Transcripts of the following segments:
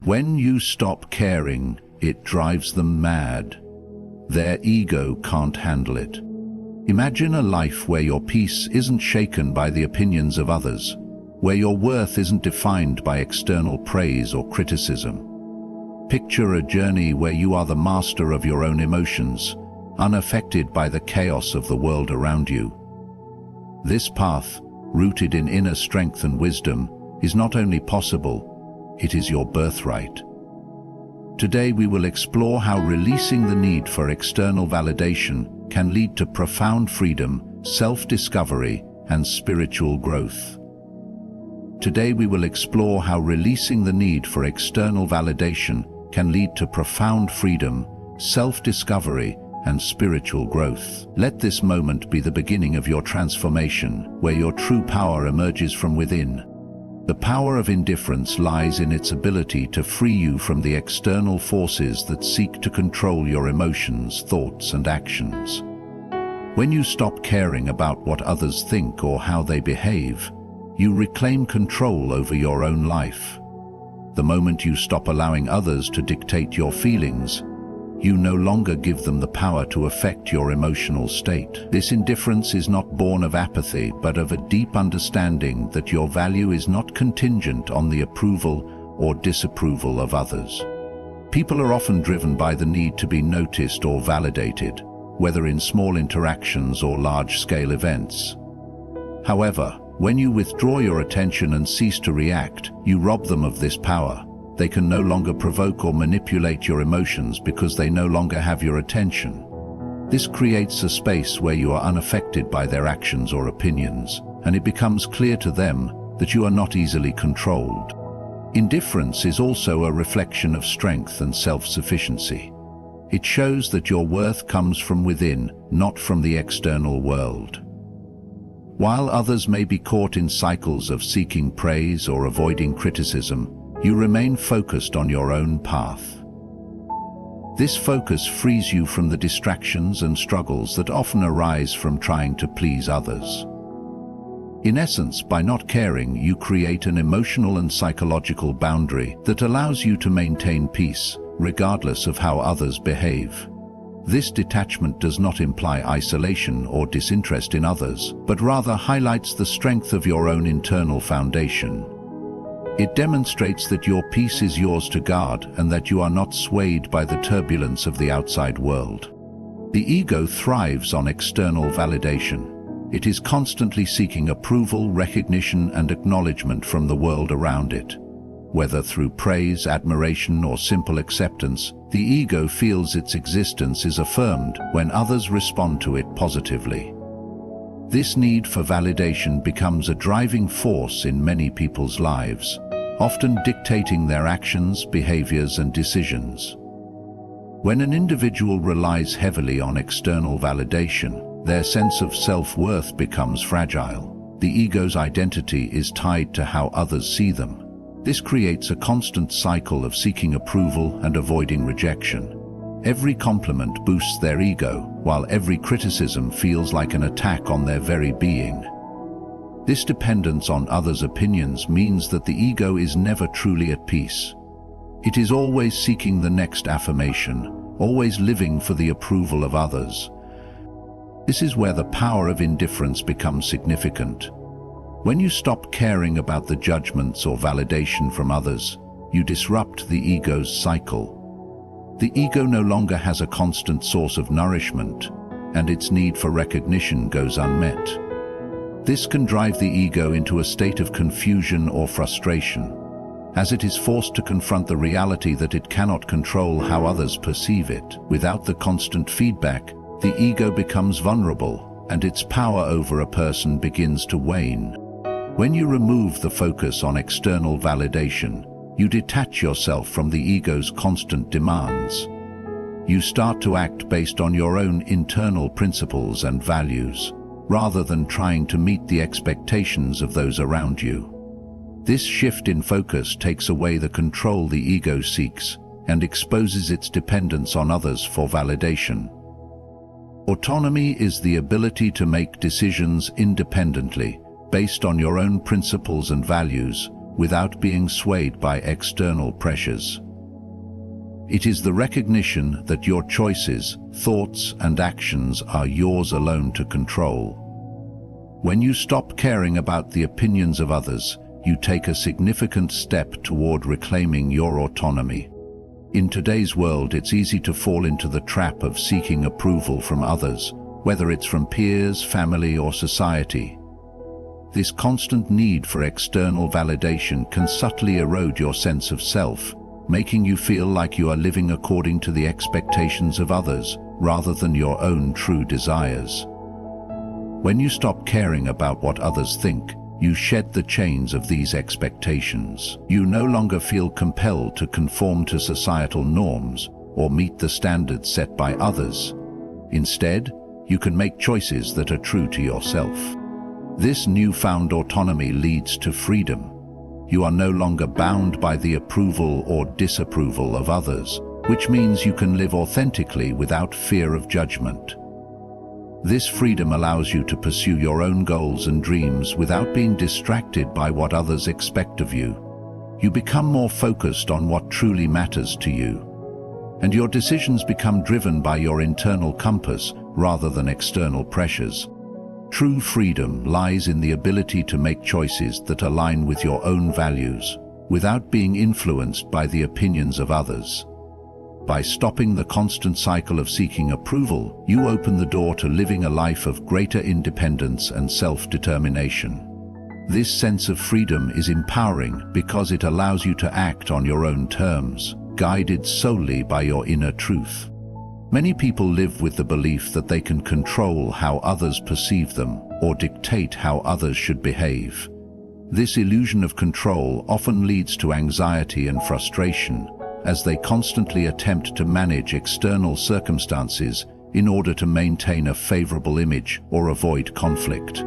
When you stop caring, it drives them mad. Their ego can't handle it. Imagine a life where your peace isn't shaken by the opinions of others, where your worth isn't defined by external praise or criticism. Picture a journey where you are the master of your own emotions, unaffected by the chaos of the world around you. This path, rooted in inner strength and wisdom, is not only possible, it is your birthright. Today we will explore how releasing the need for external validation can lead to profound freedom, self-discovery, and spiritual growth. Today we will explore how releasing the need for external validation can lead to profound freedom, self-discovery, and spiritual growth. Let this moment be the beginning of your transformation, where your true power emerges from within. The power of indifference lies in its ability to free you from the external forces that seek to control your emotions, thoughts, and actions. When you stop caring about what others think or how they behave, you reclaim control over your own life. The moment you stop allowing others to dictate your feelings, you no longer give them the power to affect your emotional state. This indifference is not born of apathy, but of a deep understanding that your value is not contingent on the approval or disapproval of others. People are often driven by the need to be noticed or validated, whether in small interactions or large-scale events. However, when you withdraw your attention and cease to react, you rob them of this power. They can no longer provoke or manipulate your emotions because they no longer have your attention. This creates a space where you are unaffected by their actions or opinions, and it becomes clear to them that you are not easily controlled. Indifference is also a reflection of strength and self-sufficiency. It shows that your worth comes from within, not from the external world. While others may be caught in cycles of seeking praise or avoiding criticism, you remain focused on your own path. This focus frees you from the distractions and struggles that often arise from trying to please others. In essence, by not caring, you create an emotional and psychological boundary that allows you to maintain peace, regardless of how others behave. This detachment does not imply isolation or disinterest in others, but rather highlights the strength of your own internal foundation. It demonstrates that your peace is yours to guard and that you are not swayed by the turbulence of the outside world. The ego thrives on external validation. It is constantly seeking approval, recognition, and acknowledgement from the world around it. Whether through praise, admiration, or simple acceptance, the ego feels its existence is affirmed when others respond to it positively. This need for validation becomes a driving force in many people's lives, often dictating their actions, behaviors, and decisions. When an individual relies heavily on external validation, their sense of self-worth becomes fragile. The ego's identity is tied to how others see them. This creates a constant cycle of seeking approval and avoiding rejection. Every compliment boosts their ego, while every criticism feels like an attack on their very being. This dependence on others' opinions means that the ego is never truly at peace. It is always seeking the next affirmation, always living for the approval of others. This is where the power of indifference becomes significant. When you stop caring about the judgments or validation from others, you disrupt the ego's cycle. The ego no longer has a constant source of nourishment, and its need for recognition goes unmet. This can drive the ego into a state of confusion or frustration, as it is forced to confront the reality that it cannot control how others perceive it. Without the constant feedback, the ego becomes vulnerable, and its power over a person begins to wane. When you remove the focus on external validation, you detach yourself from the ego's constant demands. You start to act based on your own internal principles and values, rather than trying to meet the expectations of those around you. This shift in focus takes away the control the ego seeks and exposes its dependence on others for validation. Autonomy is the ability to make decisions independently, based on your own principles and values, without being swayed by external pressures. It is the recognition that your choices, thoughts, and actions are yours alone to control. When you stop caring about the opinions of others, you take a significant step toward reclaiming your autonomy. In today's world, it's easy to fall into the trap of seeking approval from others, whether it's from peers, family, or society. This constant need for external validation can subtly erode your sense of self, making you feel like you are living according to the expectations of others, rather than your own true desires. When you stop caring about what others think, you shed the chains of these expectations. You no longer feel compelled to conform to societal norms or meet the standards set by others. Instead, you can make choices that are true to yourself. This newfound autonomy leads to freedom. You are no longer bound by the approval or disapproval of others, which means you can live authentically without fear of judgment. This freedom allows you to pursue your own goals and dreams without being distracted by what others expect of you. You become more focused on what truly matters to you, and your decisions become driven by your internal compass rather than external pressures. True freedom lies in the ability to make choices that align with your own values, without being influenced by the opinions of others. By stopping the constant cycle of seeking approval, you open the door to living a life of greater independence and self-determination. This sense of freedom is empowering because it allows you to act on your own terms, guided solely by your inner truth. Many people live with the belief that they can control how others perceive them or dictate how others should behave. This illusion of control often leads to anxiety and frustration, as they constantly attempt to manage external circumstances in order to maintain a favorable image or avoid conflict.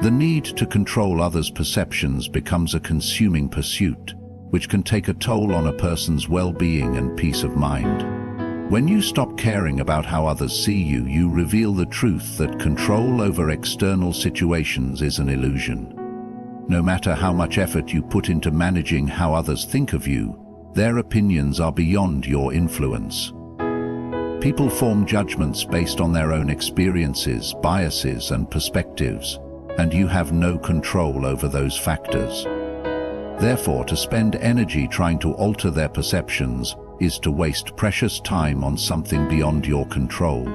The need to control others' perceptions becomes a consuming pursuit, which can take a toll on a person's well-being and peace of mind. When you stop caring about how others see you, you reveal the truth that control over external situations is an illusion. No matter how much effort you put into managing how others think of you, their opinions are beyond your influence. People form judgments based on their own experiences, biases, and perspectives, and you have no control over those factors. Therefore, to spend energy trying to alter their perceptions is to waste precious time on something beyond your control.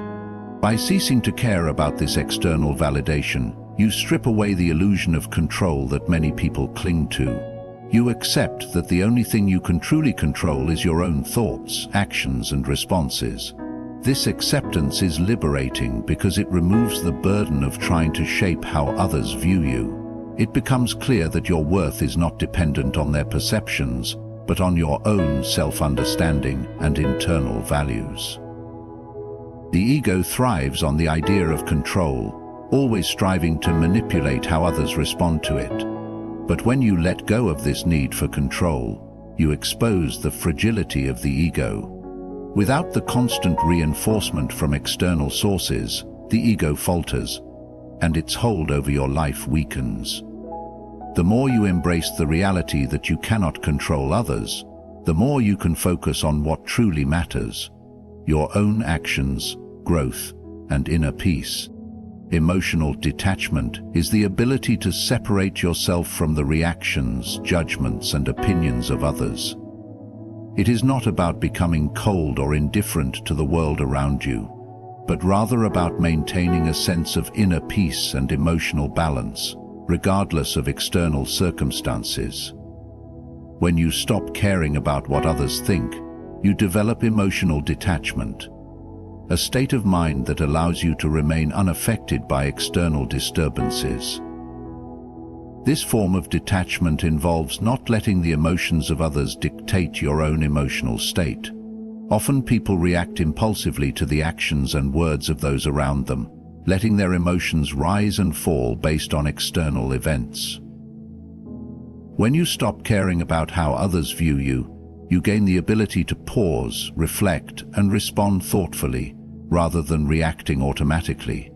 By ceasing to care about this external validation, you strip away the illusion of control that many people cling to. You accept that the only thing you can truly control is your own thoughts, actions, and responses. This acceptance is liberating because it removes the burden of trying to shape how others view you. It becomes clear that your worth is not dependent on their perceptions, but on your own self-understanding and internal values. The ego thrives on the idea of control, always striving to manipulate how others respond to it. But when you let go of this need for control, you expose the fragility of the ego. Without the constant reinforcement from external sources, the ego falters, and its hold over your life weakens. The more you embrace the reality that you cannot control others, the more you can focus on what truly matters: your own actions, growth, and inner peace. Emotional detachment is the ability to separate yourself from the reactions, judgments, and opinions of others. It is not about becoming cold or indifferent to the world around you, but rather about maintaining a sense of inner peace and emotional balance, regardless of external circumstances. When you stop caring about what others think, you develop emotional detachment, a state of mind that allows you to remain unaffected by external disturbances. This form of detachment involves not letting the emotions of others dictate your own emotional state. Often people react impulsively to the actions and words of those around them, letting their emotions rise and fall based on external events. When you stop caring about how others view you, you gain the ability to pause, reflect, and respond thoughtfully, rather than reacting automatically.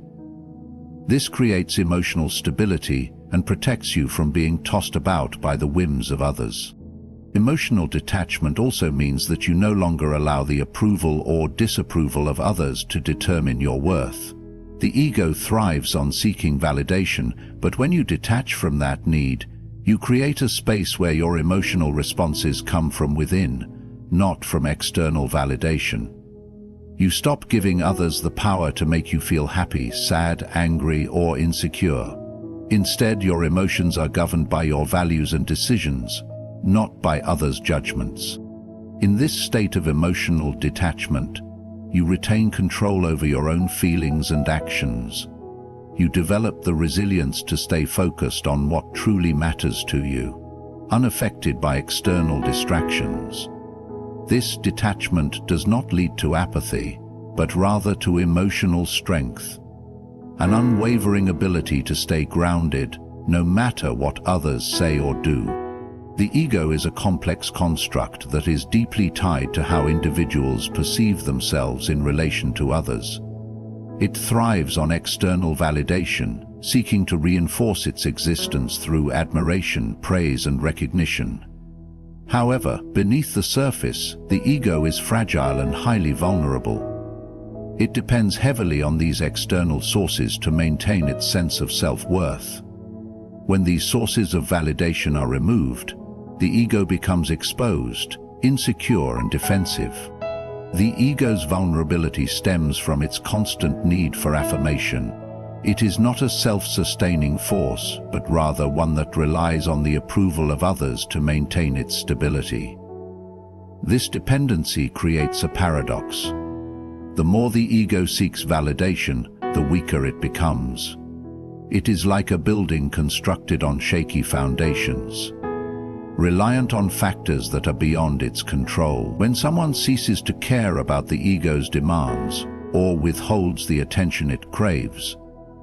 This creates emotional stability and protects you from being tossed about by the whims of others. Emotional detachment also means that you no longer allow the approval or disapproval of others to determine your worth. The ego thrives on seeking validation, but when you detach from that need, you create a space where your emotional responses come from within, not from external validation. You stop giving others the power to make you feel happy, sad, angry, or insecure. Instead, your emotions are governed by your values and decisions, not by others' judgments. In this state of emotional detachment, you retain control over your own feelings and actions. You develop the resilience to stay focused on what truly matters to you, unaffected by external distractions. This detachment does not lead to apathy, but rather to emotional strength, an unwavering ability to stay grounded no matter what others say or do. The ego is a complex construct that is deeply tied to how individuals perceive themselves in relation to others. It thrives on external validation, seeking to reinforce its existence through admiration, praise, and recognition. However, beneath the surface, the ego is fragile and highly vulnerable. It depends heavily on these external sources to maintain its sense of self-worth. When these sources of validation are removed, the ego becomes exposed, insecure, and defensive. The ego's vulnerability stems from its constant need for affirmation. It is not a self-sustaining force, but rather one that relies on the approval of others to maintain its stability. This dependency creates a paradox. The more the ego seeks validation, the weaker it becomes. It is like a building constructed on shaky foundations, reliant on factors that are beyond its control. When someone ceases to care about the ego's demands, or withholds the attention it craves,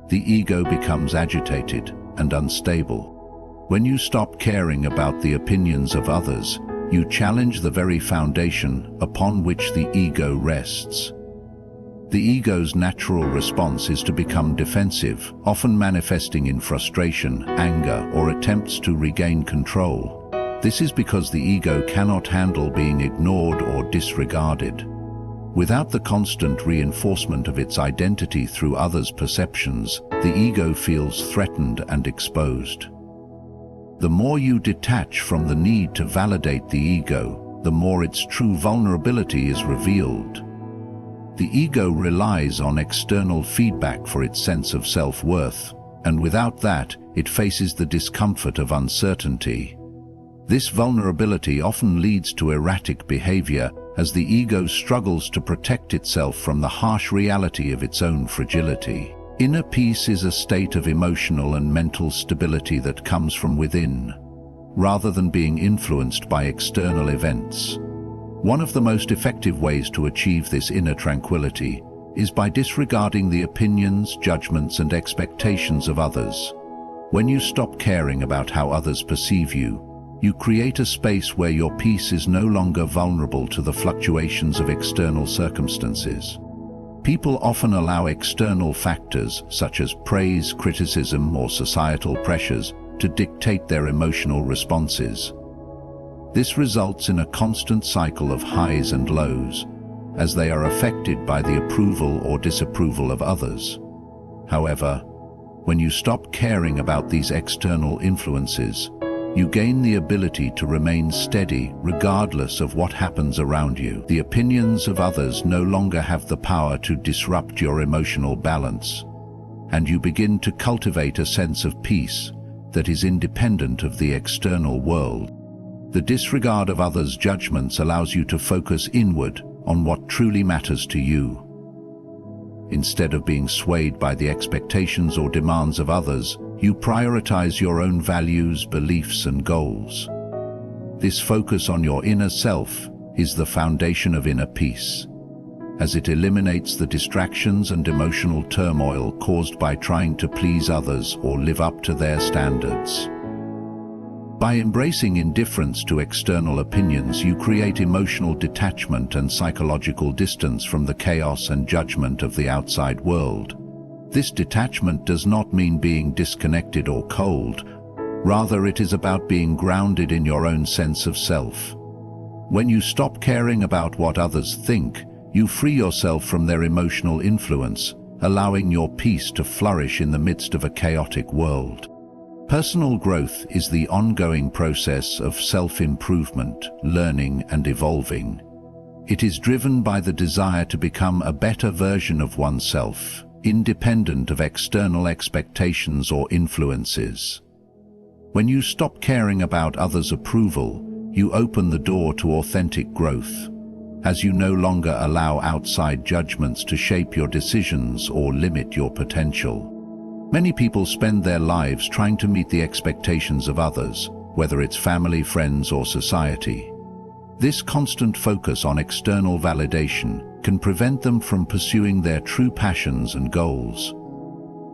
the ego becomes agitated and unstable. When you stop caring about the opinions of others, you challenge the very foundation upon which the ego rests. The ego's natural response is to become defensive, often manifesting in frustration, anger, or attempts to regain control. This is because the ego cannot handle being ignored or disregarded. Without the constant reinforcement of its identity through others' perceptions, the ego feels threatened and exposed. The more you detach from the need to validate the ego, the more its true vulnerability is revealed. The ego relies on external feedback for its sense of self-worth, and without that, it faces the discomfort of uncertainty. This vulnerability often leads to erratic behavior as the ego struggles to protect itself from the harsh reality of its own fragility. Inner peace is a state of emotional and mental stability that comes from within, rather than being influenced by external events. One of the most effective ways to achieve this inner tranquility is by disregarding the opinions, judgments, and expectations of others. When you stop caring about how others perceive you, you create a space where your peace is no longer vulnerable to the fluctuations of external circumstances. People often allow external factors such as praise, criticism, or societal pressures to dictate their emotional responses. This results in a constant cycle of highs and lows, as they are affected by the approval or disapproval of others. However, when you stop caring about these external influences, you gain the ability to remain steady regardless of what happens around you. The opinions of others no longer have the power to disrupt your emotional balance, and you begin to cultivate a sense of peace that is independent of the external world. The disregard of others' judgments allows you to focus inward on what truly matters to you. Instead of being swayed by the expectations or demands of others, you prioritize your own values, beliefs, and goals. This focus on your inner self is the foundation of inner peace, as it eliminates the distractions and emotional turmoil caused by trying to please others or live up to their standards. By embracing indifference to external opinions, you create emotional detachment and psychological distance from the chaos and judgment of the outside world. This detachment does not mean being disconnected or cold. Rather, it is about being grounded in your own sense of self. When you stop caring about what others think, you free yourself from their emotional influence, allowing your peace to flourish in the midst of a chaotic world. Personal growth is the ongoing process of self-improvement, learning and evolving. It is driven by the desire to become a better version of oneself, independent of external expectations or influences. When you stop caring about others' approval, you open the door to authentic growth, as you no longer allow outside judgments to shape your decisions or limit your potential. Many people spend their lives trying to meet the expectations of others, whether it's family, friends, or society. This constant focus on external validation can prevent them from pursuing their true passions and goals.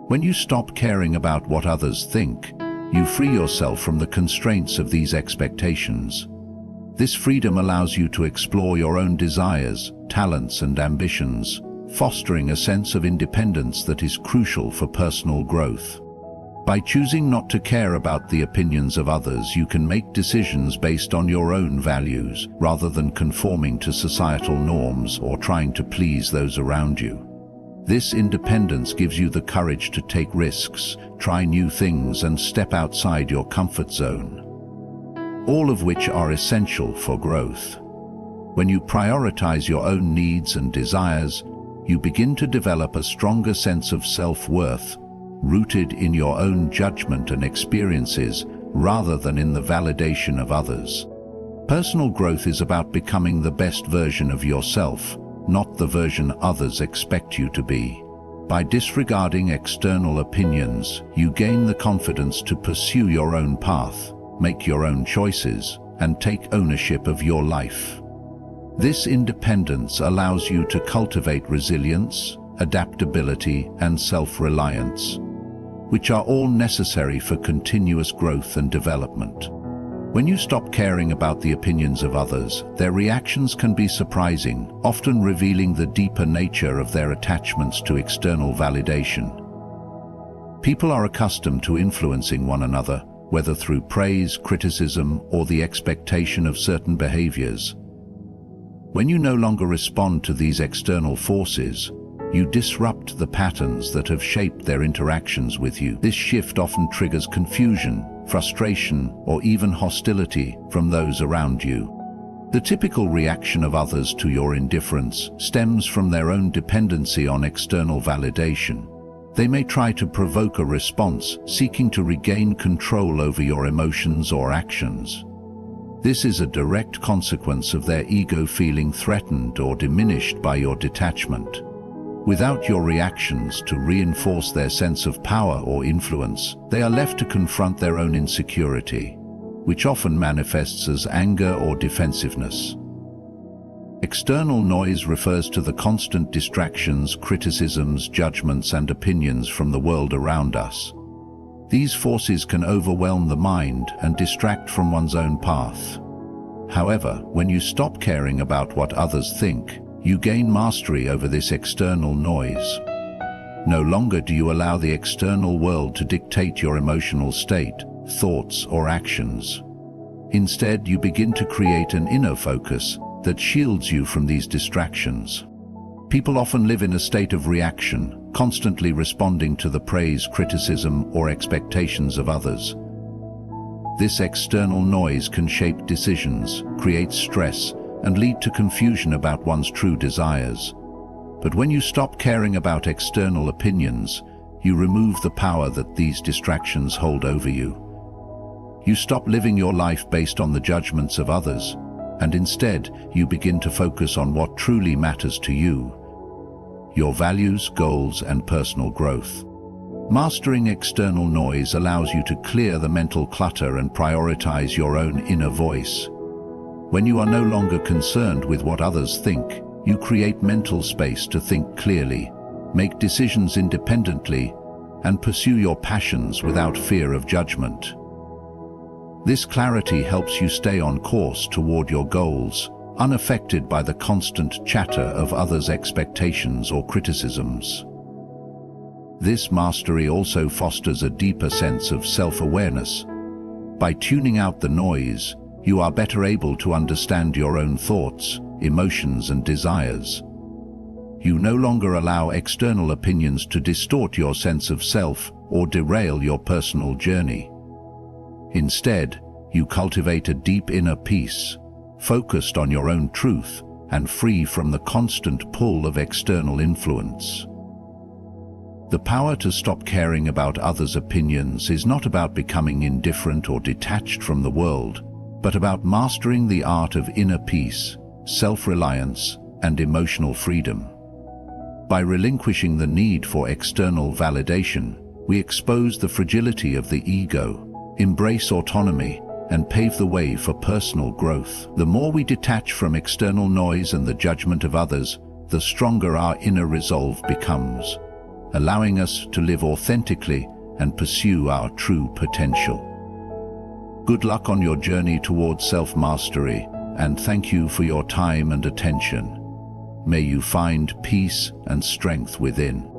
When you stop caring about what others think, you free yourself from the constraints of these expectations. This freedom allows you to explore your own desires, talents, and ambitions, fostering a sense of independence that is crucial for personal growth. By choosing not to care about the opinions of others, you can make decisions based on your own values, rather than conforming to societal norms or trying to please those around you. This independence gives you the courage to take risks, try new things, and step outside your comfort zone, all of which are essential for growth. When you prioritize your own needs and desires, you begin to develop a stronger sense of self-worth, rooted in your own judgment and experiences rather than in the validation of others. Personal growth is about becoming the best version of yourself, not the version others expect you to be. By disregarding external opinions, you gain the confidence to pursue your own path, make your own choices, and take ownership of your life. This independence allows you to cultivate resilience, adaptability, and self-reliance, which are all necessary for continuous growth and development. When you stop caring about the opinions of others, their reactions can be surprising, often revealing the deeper nature of their attachments to external validation. People are accustomed to influencing one another, whether through praise, criticism, or the expectation of certain behaviors. When you no longer respond to these external forces, you disrupt the patterns that have shaped their interactions with you. This shift often triggers confusion, frustration, or even hostility from those around you. The typical reaction of others to your indifference stems from their own dependency on external validation. They may try to provoke a response, seeking to regain control over your emotions or actions. This is a direct consequence of their ego feeling threatened or diminished by your detachment. Without your reactions to reinforce their sense of power or influence, they are left to confront their own insecurity, which often manifests as anger or defensiveness. External noise refers to the constant distractions, criticisms, judgments, and opinions from the world around us. These forces can overwhelm the mind and distract from one's own path. However, when you stop caring about what others think, you gain mastery over this external noise. No longer do you allow the external world to dictate your emotional state, thoughts, or actions. Instead, you begin to create an inner focus that shields you from these distractions. People often live in a state of reaction, constantly responding to the praise, criticism, or expectations of others. This external noise can shape decisions, create stress, and lead to confusion about one's true desires. But when you stop caring about external opinions, you remove the power that these distractions hold over you. You stop living your life based on the judgments of others, and instead you begin to focus on what truly matters to you: your values, goals, and personal growth. Mastering external noise allows you to clear the mental clutter and prioritize your own inner voice. When you are no longer concerned with what others think, you create mental space to think clearly, make decisions independently, and pursue your passions without fear of judgment. This clarity helps you stay on course toward your goals, unaffected by the constant chatter of others' expectations or criticisms. This mastery also fosters a deeper sense of self-awareness. By tuning out the noise, you are better able to understand your own thoughts, emotions, and desires. You no longer allow external opinions to distort your sense of self or derail your personal journey. Instead, you cultivate a deep inner peace, focused on your own truth and free from the constant pull of external influence. The power to stop caring about others' opinions is not about becoming indifferent or detached from the world, but about mastering the art of inner peace, self-reliance, and emotional freedom. By relinquishing the need for external validation, we expose the fragility of the ego, embrace autonomy, and pave the way for personal growth. The more we detach from external noise and the judgment of others, the stronger our inner resolve becomes, allowing us to live authentically and pursue our true potential. Good luck on your journey towards self-mastery, and thank you for your time and attention. May you find peace and strength within.